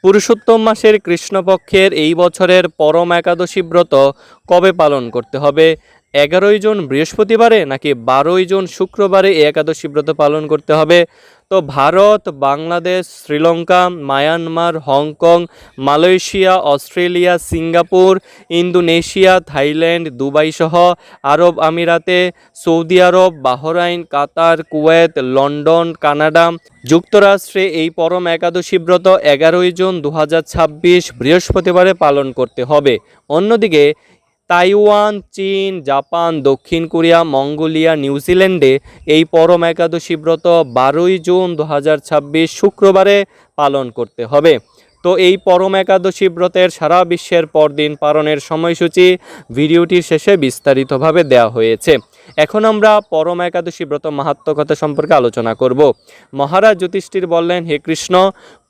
পুরুষোত্তম মাসের কৃষ্ণপক্ষের এই বছরের পরম একাদশী ব্রত কবে পালন করতে হবে? 11ই জুন বৃহস্পতিবারে নাকি 12ই জুন শুক্রবারে এই একাদশী ব্রত পালন করতে হবে? তো Bharat, Bangladesh, Sri Lanka, Myanmar, Hong Kong, Malaysia, Australia, Singapore, Indonesia, Thailand, Dubai সহ আরব আমিরাতে, সৌদি আরব, বাহরাইন, কাতার, কুয়েত, লন্ডন, কানাডা, যুক্তরাষ্ট্রে এই পরম একাদশী ব্রত 11ই জুন 2026 বৃহস্পতিবারে পালন করতে হবে। অন্যদিকে তাইওয়ান, চীন, জাপান, দক্ষিণ কোরিয়া, মঙ্গোলিয়া, নিউজিল্যান্ডে এই পরম একাদশী ব্রত 12ই জুন 2026 শুক্রবারে পালন করতে হবে। তো এই পরম একাদশী ব্রতের সারা বিশ্বের পরদিন পালনের সময়সূচি ভিডিওটির শেষে বিস্তারিতভাবে দেওয়া হয়েছে। এখন আমরা পরম একাদশী ব্রত মাহাত্ম্য কথা সম্পর্কে আলোচনা করব। মহারাজ যুধিষ্ঠির বললেন, হে কৃষ্ণ,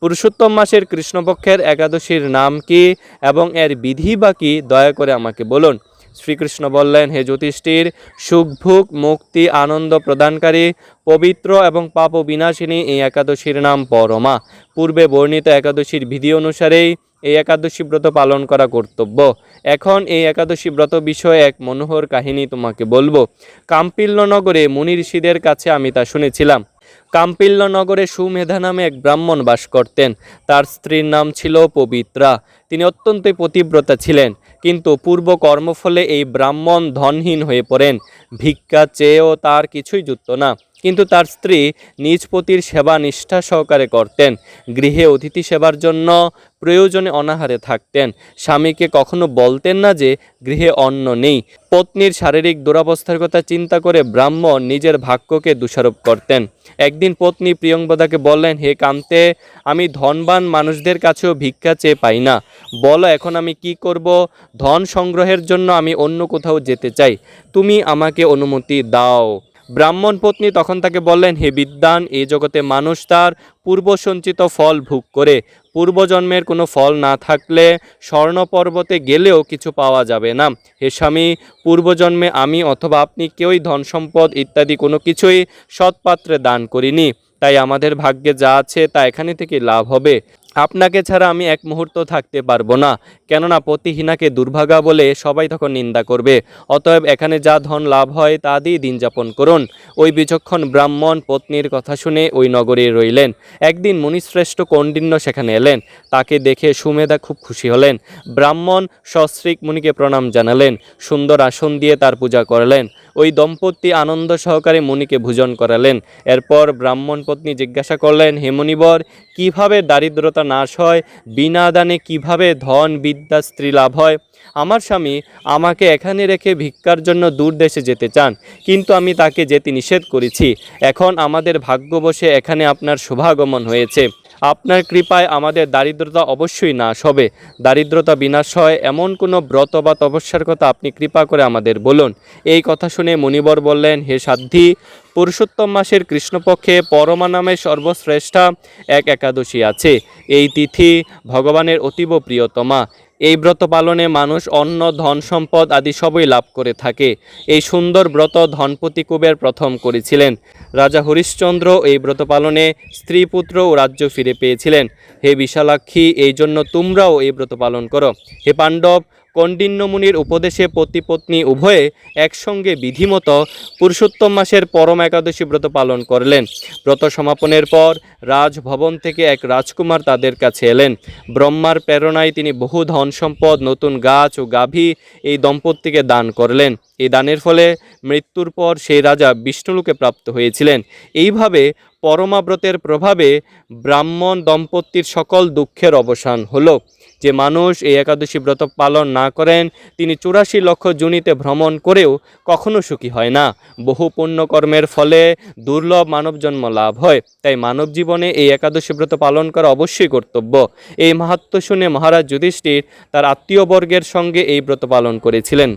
পুরুষোত্তম মাসের কৃষ্ণপক্ষের একাদশীর নাম কি এবং এর বিধি বা কি, দয়া করে আমাকে বলুন। শ্রীকৃষ্ণ বললেন, হে যুধিষ্ঠির, সুখভোগ, মুক্তি, আনন্দ প্রদানকারী, পবিত্র এবং পাপ বিনাশিনী এই একাদশীর নাম পরমা। পূর্বে বর্ণিত একাদশীর বিধি অনুসারেই এই একাদশী ব্রত পালন করা কর্তব্য। এখন এই একাদশী ব্রত বিষয়ে এক মনোহর কাহিনী তোমাকে বলবো। কাম্পিল্য নগরে মুনি ঋষিদের কাছে আমি তা শুনেছিলাম। কাম্পিল্য নগরে সুমেধা নামে এক ব্রাহ্মণ বাস করতেন। তার স্ত্রীর নাম ছিল পবিত্রা। তিনি অত্যন্তই পতিব্রতা ছিলেন, কিন্তু পূর্ব কর্মফলে এই ব্রাহ্মণ ধনহীন হয়ে পড়েন। ভিক্ষা চেয়েও তার কিছুই জুটত না, কিন্তু তার স্ত্রী নিজ পতির সেবা নিষ্ঠা সহকারে করতেন। গৃহে অতিথি সেবার জন্য প্রয়োজনে অনাহারে থাকতেন। স্বামীকে কখনো বলতেন না যে গৃহে অন্ন নেই। পত্নীর শারীরিক দুরবস্থার কথা চিন্তা করে ব্রাহ্মণ নিজের ভাগ্যকে দোষারোপ করতেন। একদিন পত্নী প্রিয়ংবদাকে বললেন, হে কান্তে, আমি ধনবান মানুষদের কাছেও ভিক্ষা চেয়ে পাই না। বলো এখন আমি কি করব? ধন সংগ্রহের জন্য আমি অন্য কোথাও যেতে চাই, তুমি আমাকে অনুমতি দাও। ব্রাহ্মণ পত্নী তখন তাকে বললেন, হে বিদ্বান, এই জগতে মানুষ তার পূর্ব সঞ্চিত ফল ভোগ করে। পূর্বজন্মের কোনো ফল না থাকলে স্বর্ণ পর্বতে গেলেও কিছু পাওয়া যাবে না। হে স্বামী, পূর্বজন্মে আমি অথবা আপনি কেউই ধন সম্পদ ইত্যাদি কোনো কিছুই সৎপাত্রে দান করিনি, তাই আমাদের ভাগ্যে যা আছে তা এখানে থেকে লাভ হবে। আপনাকে ছাড়া আমি এক মুহূর্ত থাকতে পারবো না, কেননা পতিহীনাকে দুর্ভাগা বলে সবাই তখন নিন্দা করবে। অতএব এখানে যা ধন লাভ হয় তা দিয়ে দিন যাপন করুন। ওই বিচক্ষণ ব্রাহ্মণ পত্নীর কথা শুনে ওই নগরে রইলেন। একদিন মুনিশ্রেষ্ঠ কৌণ্ডিন্য সেখানে এলেন। তাকে দেখে সুমেধা খুব খুশি হলেন। ব্রাহ্মণ সশ্রীক মুনিকে প্রণাম জানালেন, সুন্দর আসন দিয়ে তার পূজা করলেন। ওই দম্পতি আনন্দ সহকারে মুনিকে ভোজন করালেন। এরপর ব্রাহ্মণ পত্নী জিজ্ঞাসা করলেন, হে মুনিবর, কিভাবে দারিদ্রতা নাশ হয়? বিনা দানে কিভাবে ধন, বিদ্যা, স্ত্রী লাভ হয়? আমার স্বামী আমাকে এখানে রেখে ভিক্ষার জন্য দূর দেশে যেতে চান, কিন্তু আমি তাকে যেতে নিষেধ করেছি। এখন আমাদের ভাগ্যবশে এখানে আপনার শুভাগমন হয়েছে। আপনার কৃপায় আমাদের দারিদ্রতা অবশ্যই নাশ হবে। দারিদ্রতা বিনাশ হয় এমন কোনো ব্রত বা তপস্যার কথা আপনি কৃপা করে আমাদের বলুন। এই কথা শুনে মুনিবর বললেন, হে সাধ্বী, পুরুষোত্তম মাসের কৃষ্ণপক্ষে পরমা নামে সর্বশ্রেষ্ঠা এক একাদশী আছে। এই তিথি ভগবানের অতীব প্রিয়তমা। এই ব্রত পালনে মানুষ অন্ন, ধন সম্পদ আদি সবই লাভ করে থাকে। এই সুন্দর ব্রত ধনপতি কুবের প্রথম করেছিলেন। রাজা হরিশ্চন্দ্র এই ব্রত পালনে স্ত্রী, পুত্র ও রাজ্য ফিরে পেয়েছিলেন। হে বিশালাক্ষী, এই জন্য তোমরাও এই ব্রত পালন করো। হে পাণ্ডব, কৌণ্ডিন্য মুনির উপদেশে পতি পত্নী উভয়ে একসঙ্গে বিধিমতো পুরুষোত্তম মাসের পরম একাদশী ব্রত পালন করলেন। ব্রত সমাপনের পর রাজভবন থেকে এক রাজকুমার তাদের কাছে এলেন। ব্রহ্মার প্রেরণায় তিনি বহু ধন সম্পদ, নতুন গাছ ও গাভী এই দম্পতিকে দান করলেন। এই দানের ফলে মৃত্যুর পর সেই রাজা বিষ্ণুলোকে প্রাপ্ত হয়েছিলেন। এইভাবে পরমাব্রতের প্রভাবে ব্রাহ্মণ দম্পতির সকল দুঃখের অবসান হলো। যে মানুষ এই একাদশী ব্রত পালন না করেন, তিনি 84 লক্ষ যোনিতে ভ্রমণ করেও কখনো সুখী হয় না। বহু পুণ্যকর্মের ফলে দুর্লভ মানব জন্ম লাভ হয়। তাই মানব জীবনে এই একাদশী ব্রত পালন করা অবশ্যই কর্তব্য। এই মাহাত্ম্য শুনে মহারাজ যুধিষ্ঠির তার আত্মীয়বর্গের সঙ্গে এই ব্রত পালন করেছিলেন।